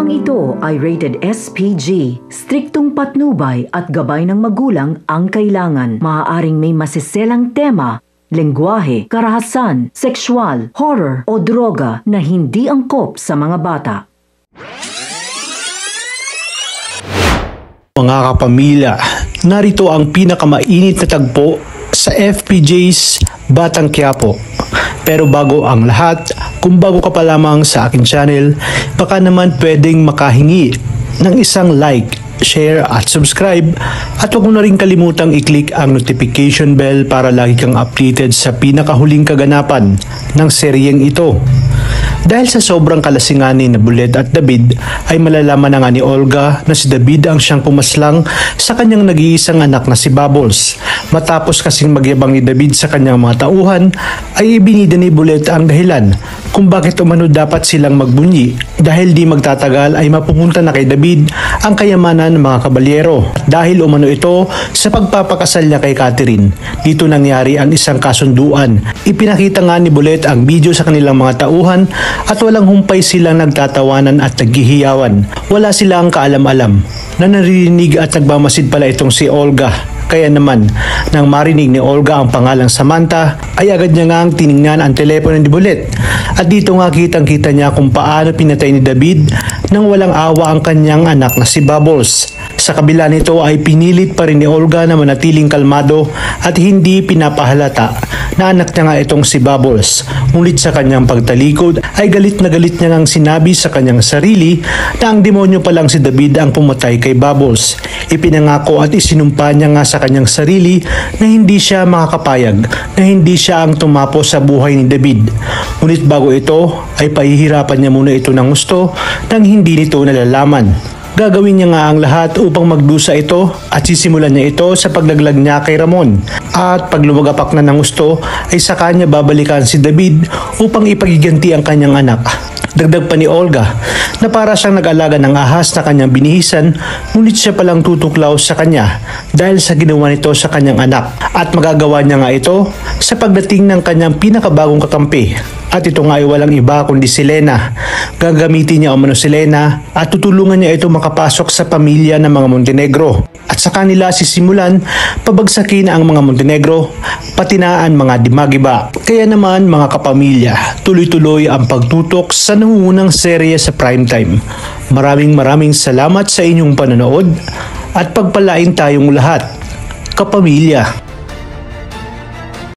Programang ito ay rated SPG. Striktong patnubay at gabay ng magulang ang kailangan. Maaaring may masiselang tema, lengguwahe, karahasan, sexual, horror o droga na hindi angkop sa mga bata. Mga kapamilya, narito ang pinakamainit na tagpo sa FPJ's Batang Quiapo. Pero bago ang lahat, kung bago ka pa lamang sa aking channel, baka naman pwedeng makahingi ng isang like, share at subscribe at huwag mo na rin kalimutang i-click ang notification bell para lagi kang updated sa pinakahuling kaganapan ng seryeng ito. Dahil sa sobrang kalasingan ni Bullet at David ay malalaman na nga ni Olga na si David ang siyang pumaslang sa kanyang nag-iisang anak na si Bubbles. Matapos kasing magyabang ni David sa kanyang mga tauhan ay ibinida ni Bullet ang dahilan kung bakit umano dapat silang magbunyi dahil di magtatagal ay mapupunta na kay David ang kayamanan ng mga kabalyero. Dahil umano ito sa pagpapakasal niya kay Catherine, dito nangyari ang isang kasunduan. Ipinakita nga ni Bullet ang video sa kanilang mga tauhan at walang humpay silang nagtatawanan at naghihiyawan. Wala silang kaalam-alam na naririnig at nagmamasid pala itong si Olga. Kaya naman, nang marinig ni Olga ang pangalang Samantha, ay agad niya nga ang tiningnan ang telepono ni Bullet. At dito nga kitang-kita niya kung paano pinatay ni David nang walang awa ang kanyang anak na si Bubbles. Sa kabila nito ay pinilit pa rin ni Olga na manatiling kalmado at hindi pinapahalata na anak niya nga itong si Bubbles. Ngunit sa kanyang pagtalikod ay galit na galit niya ngang sinabi sa kanyang sarili na ang demonyo pa lang si David ang pumatay kay Bubbles. Ipinangako at isinumpa niya nga sa kanyang sarili na hindi siya makakapayag, na hindi siya ang tumapo sa buhay ni David. Ngunit bago ito ay pahihirapan niya muna ito ng gusto nang hindi nito nalalaman. Gagawin niya nga ang lahat upang magdusa ito at sisimulan niya ito sa paglaglag niya kay Ramon. At pag lumagapak na ng gusto ay saka niya babalikan si David upang ipagiganti ang kanyang anak. Dagdag pa ni Olga na para siyang nag-alaga ng ahas na kanyang binihisan ngunit siya palang tutuklaw sa kanya dahil sa ginawa nito sa kanyang anak. At magagawa niya nga ito sa pagdating ng kanyang pinakabagong kakampi. At ito nga ay walang iba kundi si Lena. Gagamitin niya umano si Lena at tutulungan niya ito makapasok sa pamilya ng mga Montenegro. At sa kanila sisimulan pabagsakin ang mga Montenegro, pati na ang mga Dimagiba. Kaya naman mga kapamilya, tuloy-tuloy ang pagtutok sa nangungunang serye sa primetime. Maraming salamat sa inyong panonood at pagpalain tayong lahat, kapamilya.